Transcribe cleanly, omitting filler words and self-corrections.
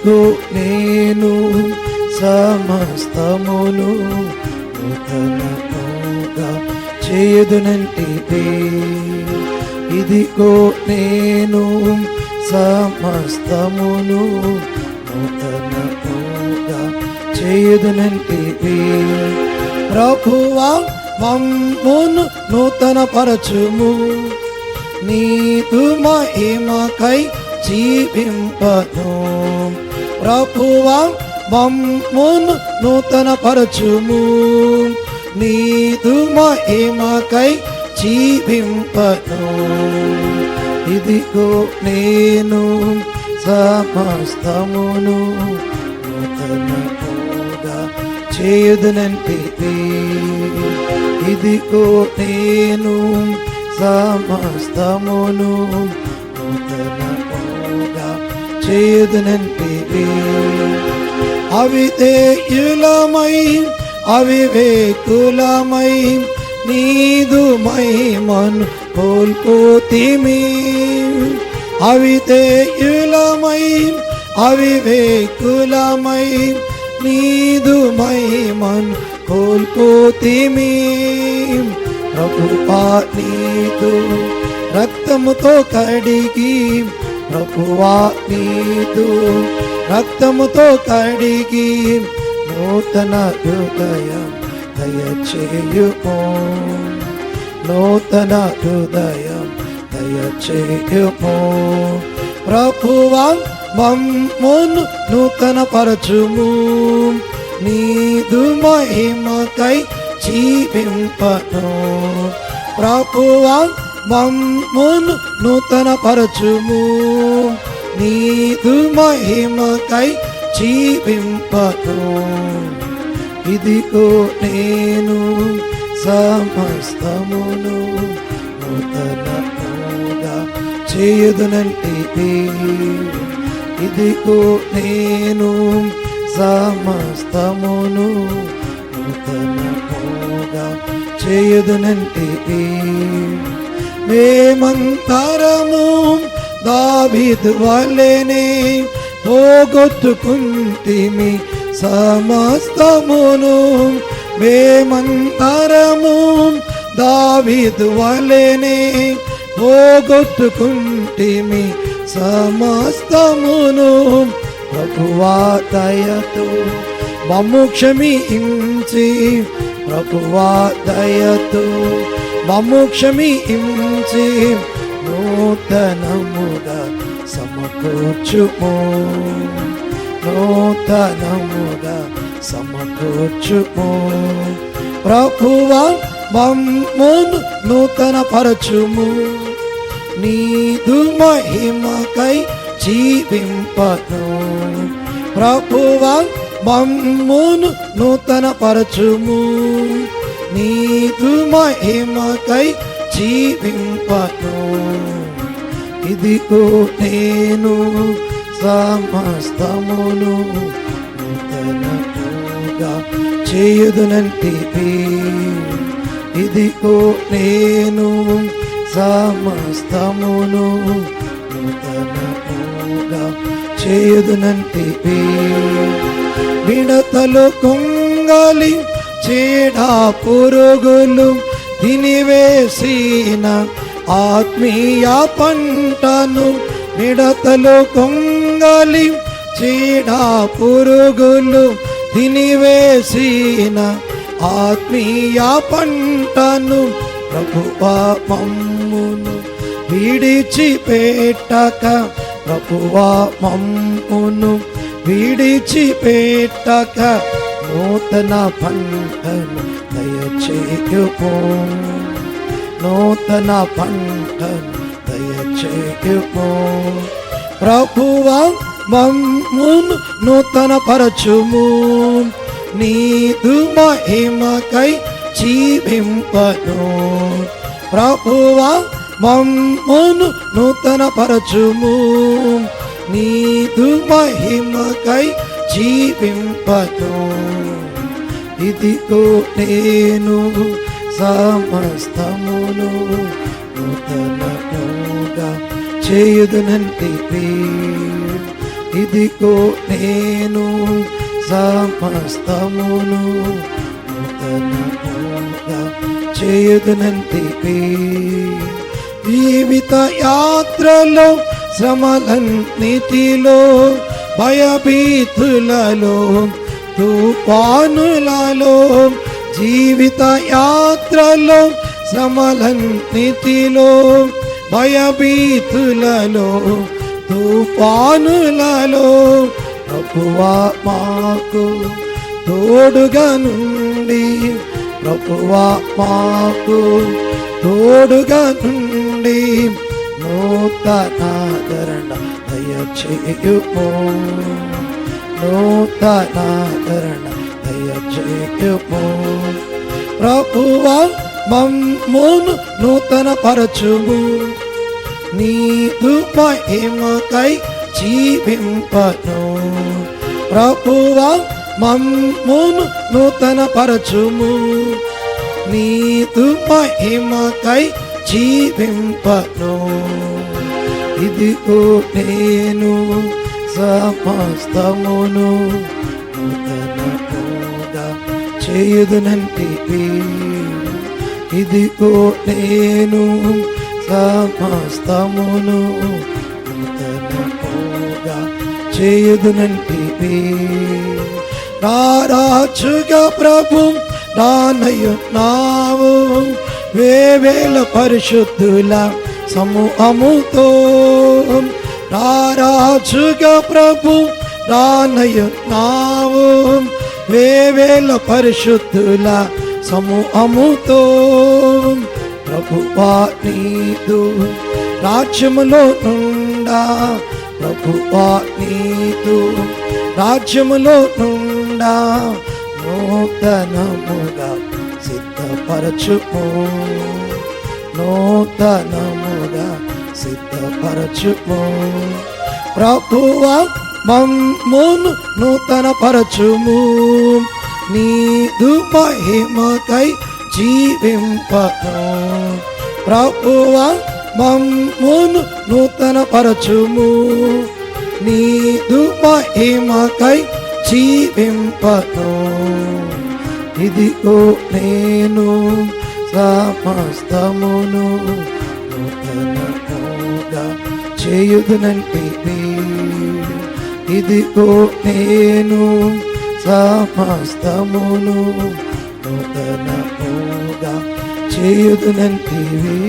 ఇదిగో నేను సమస్తమును నూతనముగా చేయుదునంటివే. ఇదిగో నేను సమస్తమును నూతనముగా చేయుదునంటివే. ప్రభువా మమ్మును నూతన పరచుము, నీదు మహిమకై జీవింపను. ప్రభువా మమ్మును నూతన పరచుము, నీదు మహిమకై జీవింపను. ఇదిగో నేను సమస్తమును నూతనముగా చేయుదునంటివే. ఇదిగో నేను సమస్తమును నూతనముగా చేయుదునంటివే. అవిధేయులమై అవివేకులమై నీదు మహిమను కోల్పోతిమి. అవిధేయులమై అవివేకులమై నీదు మహిమను కోల్పోతిమి. ప్రభువా నీదు రక్తముతో కడిగి, ప్రభువా నీదు రక్తముతో కడిగి నూతన హృదయం దయచేయుము, నూతన హృదయం దయచేయుము. ప్రభువా మమ్మును నూతన పరచుము, నీదు మహిమకై జీవింపను. ప్రభువా మమ్మును నూతన పరచుము, నీదు మహిమకై జీవింపను. ఇదిగో నేను సమస్తమును నూతనముగా చేయుదునంటివే. ఇదిగో నేను సమస్తమును నూతనముగా చేయుదునంటివే. మేమంతరము దావీదు వలెనే పోగొట్టుకుంటిమి సమస్తమును. మేమంతరము దావీదు వలెనే పోగొట్టుకుంటిమి సమస్తమును. ప్రభువా దయతో మమ్ము క్షమించి, ప్రభువా దయతో మమ్ము క్షమించి నూతనముగా సమకూర్చుము, నూతనముగా సమకూర్చుము. ప్రభువా మమ్మును నూతన పరచుము, నీదు మహిమకై జీవింపను. ప్రభువా మమ్మును నూతన పరచుము, నీదు మహిమకై జీవింపను. ఇదిగో నేను సమస్తమును నూతనముగా చేయుదునంటివే. ఇదిగో నేను సమస్తమును నూతనముగా చేయుదునంటివే. మిడతలు కొంగలి చీడా పురుగులు తినివేసిన ఆత్మీయ పంటను, మిడతలు కొంగలి చీడా పురుగులు తినివేసిన ఆత్మీయ పంటను. ప్రభువా మమ్మును విడిచిపెట్టక, ప్రభువా మమ్మును విడిచిపెట్టక నూతన పంటను దయచేయుము, నూతన పంటను దయచేయుము. ప్రభువా మమ్మును నూతన పరచుము, నీదు మహిమకై జీవింపను. ప్రభువా మమ్మును నూతన పరచుము, నీదు మహిమకై జీవింపను. ఇదిగో నేను సమస్తమును నూతనముగా చేయుదునంటివే. ఇదిగో నేను సమస్తమును నూతనముగా చేయుదునంటివి. జీవిత యాత్రలో శ్రమలన్నిటిలో భయభీతులలో తుఫానులలో, జీవిత యాత్రలో శ్రమలన్నిటిలో భయభీతులలో తుఫానులలో ప్రభువా మాకు తోడుగా నుండి, ప్రభువా మాకు తోడుగా నుండి నూతనాదరణ దయచేయుము, నూతనాదరణ దయచేయుము. ప్రభువా మమ్మును నూతన పరచుము, నీదు మహిమకై జీవింపను. ప్రభువా మమ్మును నూతన పరచుము, నీదు మహిమకై జీవింపను. ఇదిగో నేను సమస్తమును నూతనముగా చేయుదునంటివి. ఇదిగో నేను సమస్తమును నూతనముగా చేయుదునంటివి. రారాజుగా ప్రభు రానయున్నావు, వేవేల పరిశుద్ధుల సమూహముతో. రారాజుగా ప్రభు రానయున్నావు, వేవేల పరిశుద్ధుల సమూహముతో. ప్రభువా నీదు రాజ్యములో నుండా, ప్రభువా నీదు రాజ్యములో నుండా నూతనముగా సిద్ధపరచుము, నూతనముగా సిద్ధపరచుము. ప్రభువా మమ్మును నూతన పరచుము, నీదు మహిమకై జీవింపను. ప్రభువా మమ్మును నూతన పరచుము, నీదు మహిమకై జీవింపను. ఇదిగో నేను సమస్తమును నూతనముగా చేయుదునంటివి. ఇదిగో నేను సమస్తమును నూతనముగా చేయుదునంటివి.